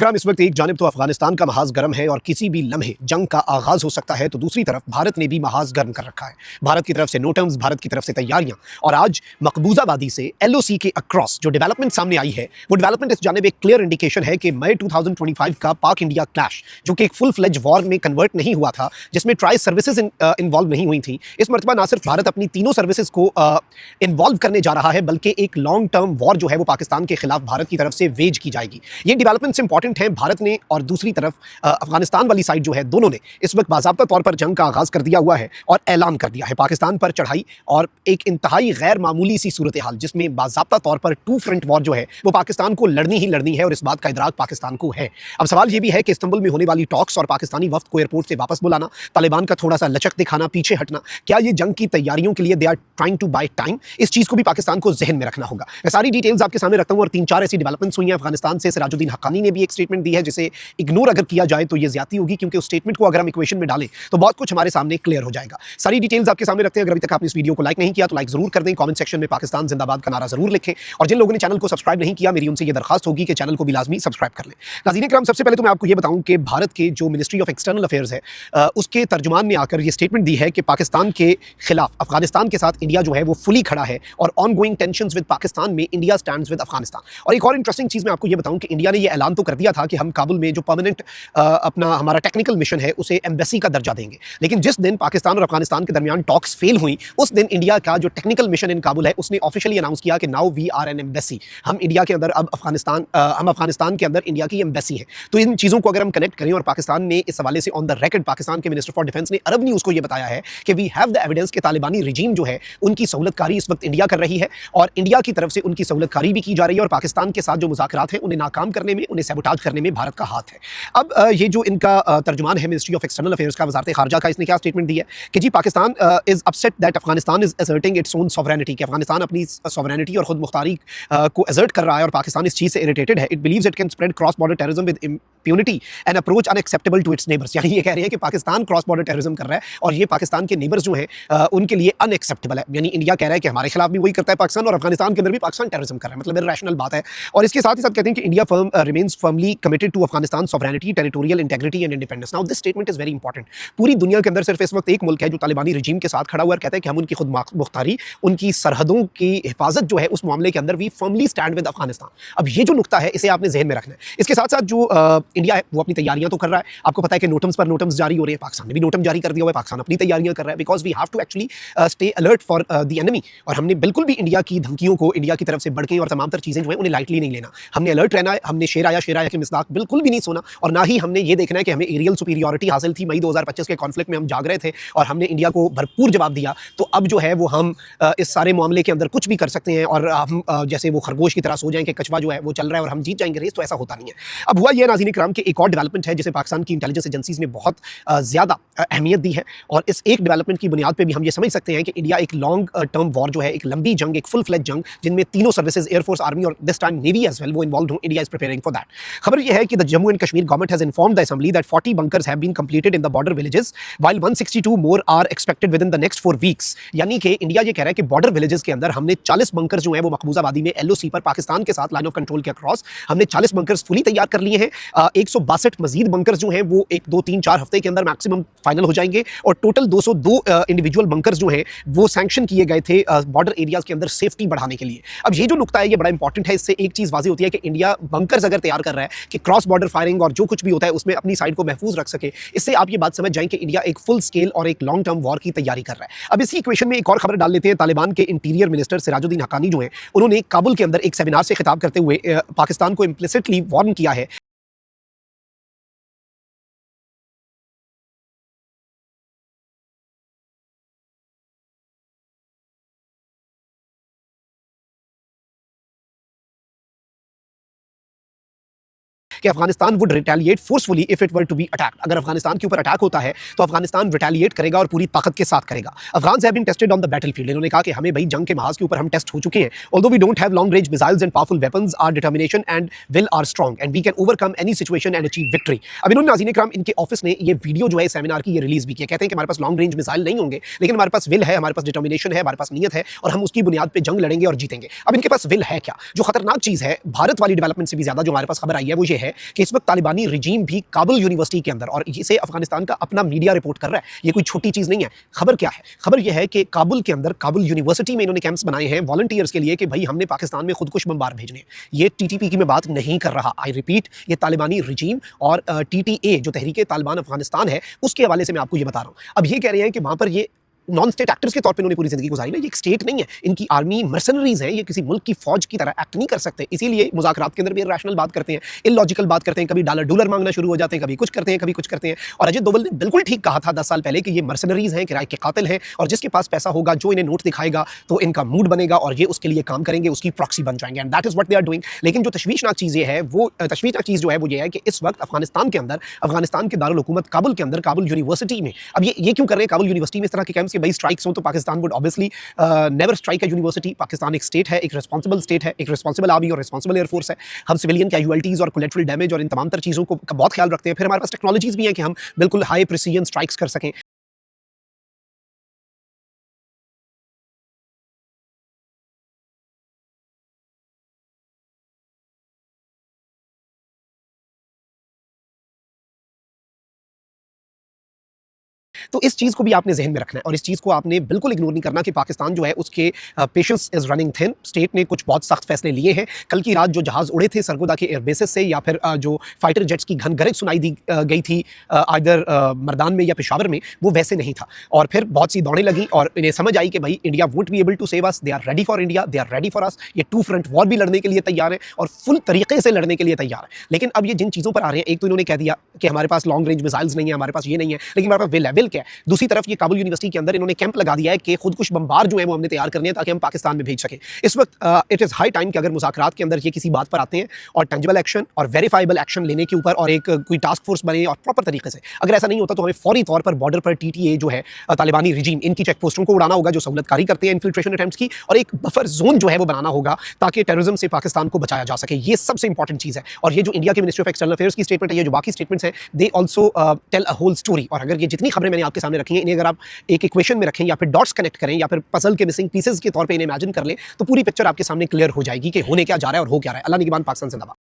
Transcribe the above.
नाज़रीन इस वक्त एक जानिब तो अफगानिस्तान का महाज गर्म है और किसी भी लम्हे जंग का आगाज हो सकता है, तो दूसरी तरफ भारत ने भी महाज गर्म कर रखा है। भारत की तरफ से नो टर्म्स, भारत की तरफ से तैयारियां और आज मकबूजाबादी से LOC के अक्रॉस जो डेवलपमेंट सामने आई है, वो डेवलपमेंट इस जानिब एक क्लियर इंडिकेशन है कि मई 2025 का पाक इंडिया क्लैश, जो कि एक फुल फ्लेज वॉर में कन्वर्ट नहीं हुआ था, जिसमें ट्राई सर्विसेज इन्वॉल्व नहीं हुई थी, इस मरतबा ना सिर्फ भारत अपनी तीनों सर्विसेज को इन्वॉल्व करने जा रहा है, बल्कि एक लॉन्ग टर्म वॉर जो है वो पाकिस्तान के खिलाफ भारत की तरफ से वेज की जाएगी। ये डेवलपमेंट्स इंपॉर्टेंट हैं भारत ने और दूसरी तरफ अफगानिस्तान वाली साइड जो है, दोनों ने इस वक्त बाज़ाब्ता तौर पर जंग का आगाज़ कर दिया हुआ है और ऐलान कर दिया है पाकिस्तान पर चढ़ाई और एक इंतहाई गैर मामूली सी सूरत हाल, जिसमें बाज़ाब्ता तौर पर टू फ्रंट वॉर जो है वो पाकिस्तान को लड़नी ही लड़नी है और इस बात का इदराक पाकिस्तान को है। अब सवाल ये भी है कि इस्तांबुल में होने वाली टॉक्स और पाकिस्तानी वफ्द को एयरपोर्ट से वापस बुलाना, तालिबान का थोड़ा सा लचक दिखाना, पीछे हटना, क्या ये जंग की तैयारियों के लिए they are trying to buy time? इस चीज़ को भी पाकिस्तान को जहन में रखना होगा। मैं सारी डिटेल्स आपके सामने रखता हूँ और 3-4 ऐसी डेवलपमेंट्स हुई हैं अफगानिस्तान से। सिराजुद्दीन हक्कानी ने भी एक स्टेटमेंट दी है जिसे इग्नोर अगर किया जाए तो ये ज्यादती होगी, क्योंकि उस स्टेटमेंट को अगर हम इक्वेशन में डालें तो बहुत कुछ हमारे सामने क्लियर हो जाएगा। सारी डिटेल्स आपके सामने रखते हैं। अगर अभी तक आपने इस वीडियो को लाइक नहीं किया तो लाइक जरूर कर दें, कमेंट सेक्शन में पाकिस्तान जिंदाबाद का नारा जरूर लिखें और जिन लोगों ने चैनल को सब्सक्राइब नहीं किया, मेरी उनसे ये दरखास्त होगी कि चैनल को भी लाजमी सब्सक्राइब कर लें। नाज़रीन इकराम, सबसे पहले तो मैं आपको ये बताऊं कि भारत के जो मिनिस्ट्री ऑफ एक्सटर्नल अफेयर्स है, उसके तर्जुमान ने आकर ये स्टेटमेंट दी है कि पाकिस्तान के खिलाफ अफगानिस्तान के साथ इंडिया जो है वो फुली खड़ा है और on going tensions with Pakistan में इंडिया स्टैंड्स विद अफगानिस्तान। और एक और इंटरेस्टिंग चीज़ मैं आपको ये बताऊं कि इंडिया ने ये ऐलान तो कर दिया था कि हम काबुल में जो परमानेंट अपना हमारा टेक्निकल मिशन है उसे एम्बेसी का दर्जा देंगे, लेकिन जिस दिन पाकिस्तान और अफगानिस्तान के दरमियान टॉक्स फेल हुई, उस दिन इंडिया का जो टेक्निकल मिशन इन काबुल है उसने ऑफिशियली अनाउंस किया कि now we are an embassy. हम इंडिया के अंदर अब अफगानिस्तान के अंदर इंडिया की एम्बेसी है। तो इन चीज़ों को अगर हम कनेक्ट करें, और पाकिस्तान ने इस हवाले से ऑन द रिकॉर्ड पाकिस्तान के मिनिस्टर फॉर डिफेंस ने अरब न्यूज़ को यह बताया है कि वी हैव द एविडेंस कि तालिबानी रिजीम जो है उनकी सहूलतकारी इस वक्त इंडिया कर रही है और इंडिया की तरफ से उनकी सहूलतकारी भी की जा रही है और पाकिस्तान के साथ जो मुज़ाकरात हैं उन्हें नाकाम करने में, उन्हें सैबोटाज करने में भारत का हाथ है। अब ये जो इनका तर्जुमान है मिनिस्ट्री ऑफ एक्सटर्नल अफेयर्स का, वज़ारत ख़ारजा का, इसने क्या स्टेटमेंट दी है कि जी Pakistan is upset that Afghanistan is asserting its own sovereignty, कि अफगानिस्तान अपनी सॉवरेनिटी और खुद मुख्तारी को असर्ट कर रहा है और पाकिस्तान इस चीज़ से इरिटेटेड है। It believes it can spread cross border terrorism with impunity and approach unacceptable to its neighbours. यानी ये कह रहे हैं कि पाकिस्तान क्रॉस बॉर्डर टेररिज्म कर रहा है और ये पाकिस्तान के नेबर्स जो हैं उनके लिए अनएक्सेप्टेबल है। यानी इंडिया कह रहा है कि हमारे खिलाफ भी वही करता है पाकिस्तान और अफगानिस्तान के अंदर भी पाकिस्तान टेररिज्म कर रहा है, मतलब इररेशनल बात है। और इसके साथ ही साथ कहते हैं कि India remains firmly committed to Afghanistan sovereignty, territorial integrity and independence. Now this statement is very important. पूरी दुनिया के अंदर सिर्फ इस वक्त एक मुल्क है जो तालिबानी रजीम के साथ खड़ा हुआ है, कहता है कि हम उनकी खुद मुख्तारी, उनकी सरहदों की हिफाजत जो है उस मामले के अंदर we firmly stand with Afghanistan. अब ये जो नुकता है इसे आपने जहन में रखना है। इसके साथ साथ जो इंडिया है वो अपनी तैयारियां तो कर रहा है। आपको पता है कि नोटम्स पर नोटम्स जारी हो रहे हैं, पाकिस्तान ने भी नोटम जारी कर दिया हुआ है, पाकिस्तान अपनी तैयारियां कर रहा है, because we have to actually stay alert for the enemy. और हमने बिल्कुल भी इंडिया की धमकियों को, इंडिया की तरफ से बढ़ के और तमाम तर चीज़ें जो है उन्हें लाइटली नहीं लेना। हमने अलर्ट रहना है, हमने शेर आया के मिसदाक बिल्कुल भी नहीं सोना और ना ही हमने ये देखना है कि हमें एरियल सुपीरियरिटी हासिल थी। मई 2025 के कॉन्फ्लिक्ट में हम जाग रहे थे और हमने इंडिया को भरपूर जवाब दिया, तो अब जो है वो हम इस सारे मामले के अंदर कुछ भी कर सकते हैं और हम जैसे वो खरगोश की तरह सो जाएं कि कछवा जो है वो चल रहा है और हम जीत जाएंगे रेस, तो ऐसा होता नहीं है। अब हुआ यह नाज़रीन इकराम कि एक और डेवलपमेंट है जिसे पाकिस्तान की इंटेलिजेंस एजेंसीज ने बहुत ज़्यादा अहमियत दी है और इस एक डेवलपमेंट की बुनियाद पर भी हम ये समझ सकते हैं कि इंडिया एक लॉन्ग टर्म वॉर जो है, एक लंबी जंग, एक फुल फ्लेज जंग जिनमें तीनों सर्विसेज, एयरफोर्स, आर्मी और this time navy as well, वो इन्वॉल्व हो, India is preparing for that. खबर यह है कि the Jammu and Kashmir government has informed the assembly that 40 bunkers have been completed in the border villages while 162 more are expected within the next 4 weeks। यानी कि India ये कह रहा है कि बॉर्डर विलेजेस के अंदर हमने 40 बंकर जो है वो मकबूजाबादी में LOC पर पाकिस्तान के साथ लाइन ऑफ कंट्रोल के अक्रॉस हमने 40 बंकर्स फुली तैयार कर लिए हैं। 162 मजीद बंकर्स जो हैं वो 1, 2, 3, 4 हफ्ते के अंदर मैक्सिमम फाइनल हो जाएंगे और टोटल 202 इंडिविजुअल बंकर्स जो हैं वो सैंक्शन किए गए थे बॉर्डर एरियाज के अंदर सेफ्टी बढ़ाने के लिए। अब ये जो नुकता है ये बड़ा इंपॉर्टेंट है। इससे एक चीज़ वाज़ेह होती है कि इंडिया बंकर्स अगर तैयार कर रहा है कि क्रॉस बॉर्डर फायरिंग और जो कुछ भी होता है उसमें अपनी साइड को महफूज रख सके, इससे आप ये बात समझ जाएं कि इंडिया एक फुल स्केल और एक लॉन्ग टर्म वॉर की तैयारी कर रहा है। अब इसी इक्वेशन में एक और खबर डाल लेते हैं। तालिबान के इंटीरियर मिनिस्टर सिराजुद्दीन हक्कानी जो हैं उन्होंने काबुल के अंदर एक सेमिनार से खिताब करते हुए पाकिस्तान को इम्प्लिसिटली वार्न किया है कि Afghanistan would retaliate forcefully if it were to be attacked. अगर अफगानिस्तान के ऊपर अटैक होता है तो अफगानिस्तान रिटेलिएट करेगा और पूरी ताकत के साथ करेगा। Afghans have been tested on the battlefield. इन्होंने कहा कि हमें भाई जंग के महाज के ऊपर हम टेस्ट हो चुके हैं। Although we don't have long range missiles and powerful weapons, our determination and will are strong and we can overcome any situation and achieve victory. अब इन्होंने नाज़रीन इकराम इनके ऑफिस ने ये वीडियो जो है सेमिनार की ये रिलीज भी किया। कहते हैं कि हमारे पास लॉन्ग रेंज मिसाइल नहीं होंगे लेकिन हमारे पास विल है, हमारे पास डिटर्मिनेशन है, हमारे पास नीयत है और हम उसकी बुनियाद पर जंग लड़ेंगे और जीतेंगे। अब इनके पास विल है क्या? जो खतरनाक चीज़ है, भारत वाली डेवलपमेंट से भी ज़्यादा जो हमारे पास खबर आई है वो ये है है कि इस वक्त तालिबानी रिजीम भी काबुल यूनिवर्सिटी के अंदर, और इसे अफगानिस्तान का अपना मीडिया रिपोर्ट कर रहा है, ये कोई छोटी चीज़ नहीं है। खबर क्या है? खबर यह है कि काबुल के अंदर काबुल यूनिवर्सिटी में इन्होंने कैंप्स बनाए हैं वॉलंटियर्स के लिए कि भाई हमने पाकिस्तान में खुदकुश बमबार भेजने हैं। ये टीटीपी की मैं बात नहीं कर रहा, आई रिपीट, ये तालिबानी रिजीम और टीटीए जो तहरीक तालिबान अफगानिस्तान है उसके हवाले से मैं आपको ये बता रहा हूँ। अब ये कह रहे हैं कि वहाँ पर ये नॉन स्टेट एक्टर्स के तौर पे उन्होंने पूरी जिंदगी गुजारी ना, ये एक स्टेट नहीं है, इनकी आर्मी मर्सनरीज हैं, ये किसी मुल्क की फौज की तरह एक्ट नहीं कर सकते, इसीलिए मुज़ाकरात के अंदर भी रैशनल बात करते हैं, इलॉजिकल बात करते हैं, कभी डॉलर डॉलर मांगना शुरू हो जाते हैं, कभी कुछ करते हैं, कभी कुछ करते हैं। और अजय डोभाल ने बिल्कुल ठीक कहा था 10 साल पहले कि ये मर्सनरीज हैं, किराए के कातिल हैं, और जिसके पास पैसा होगा, जो इन्हें नोट दिखाएगा तो इनका मूड बनेगा और ये उसके लिए काम करेंगे, उसकी प्रॉक्सी बन जाएंगे, and that is what they are doing. लेकिन जो तशवीशनाक चीज़ ये है, वो तशवीशनाक चीज़ जो है वो ये है कि इस वक्त अफगानिस्तान के अंदर, अफगानिस्तान के दारुल हुकूमत काबुल के अंदर, काबुल यूनिवर्सिटी में, अब ये क्यों कर रहे हैं काबुल यूनिवर्सिटी में इस तरह के कैंप्स के? भाई स्ट्राइक्स हो तो Pakistan would obviously never strike है यूनिवर्सिटी। पाकिस्तान एक स्टेट है, एक रिस्पॉन्सिबल स्टेट है, एक रिस्पॉन्सिबल आर्मी और रिस्पॉन्सिबल एयरफोर्स है। हम सिविलियन कैजुअलिटीज़ और कोलेटरल डैमेज और इन तमाम तर चीज़ों को बहुत ख्याल रखते हैं। फिर हमारे पास टेक्नोलॉजीज़ भी हैं कि हम बिल्कुल हाई प्रिसीजन स्ट्राइक्स कर सकें। तो इस चीज़ को भी आपने ज़हन में रखना है और इस चीज़ को आपने बिल्कुल इग्नोर नहीं करना कि पाकिस्तान जो है उसके patience is running thin. State ने कुछ बहुत सख्त फैसले लिए हैं। कल की रात जो जहाज़ उड़े थे सरगोदा के एयरबेसेस से, या फिर जो फाइटर जेट्स की घनघरज सुनाई दी गई थी आइदर मर्दान में या पेशावर में, वो वैसे नहीं था। और फिर बहुत सी दौड़ें लगी और इन्हें समझ आई कि भाई India won't be able to save us, they are ready for India, they are ready for us. ये टू फ्रंट वॉर भी लड़ने के लिए तैयार है और फुल तरीके से लड़ने के लिए तैयार है। लेकिन अब ये जिन चीज़ों पर आ रहे हैं, एक तो इन्होंने कह दिया कि हमारे पास लॉन्ग रेंज मिसाइल्स नहीं है, हमारे पास ये नहीं है, लेकिन हमारे पास वे लेवल क्या है। दूसरी तरफ ये काबुल यूनिवर्सिटी के अंदर इन्होंने कैंप लगा दिया है कि खुदकुश बमबार जो है वो हमने तैयार करने हैं ताकि हम पाकिस्तान में भेज सकें। इस वक्त इट इज़ हाई टाइम कि अगर मुज़ाकरात के अंदर ये किसी बात पर आते हैं और टेंजिबल एक्शन और वेरीफाइबल एक्शन लेने के ऊपर और एक कोई टास्क फोर्स बने और प्रॉपर तरीके से, अगर ऐसा नहीं होता तो हमें फौरी तौर पर बॉर्डर पर टीटीए जो है तालिबानी रिजीम, इनकी चेक पोस्टों को उड़ाना होगा जो सहूलतकारी करते हैं इन्फिल्ट्रेशन अटेम्प्ट्स की, और एक बफर जोन जो है वो बनाना होगा ताकि टेररिज्म से पाकिस्तान को बचाया जा सके। ये सबसे इंपॉर्टेंट चीज़ है। और ये जो इंडिया के मिनिस्ट्री ऑफ एक्सटर्नल अफेयर्स की स्टेटमेंट है, ये जो बाकी स्टेटमेंट्स हैं, they also tell a whole story. और अगर ये जितनी खबरें मैंने आपके सामने रखी हैं, इन्हें अगर आप एक इक्वेशन में रखें या फिर डॉट्स कनेक्ट करें या फिर पजल के मिसिंग पीसेस के तौर पे इन्हें इमेजिन कर लें, तो पूरी पिक्चर आपके सामने क्लियर हो जाएगी कि होने क्या जा रहा है और हो क्या रहा है। अल्लाह निगहबान, पाकिस्तान जिंदाबाद।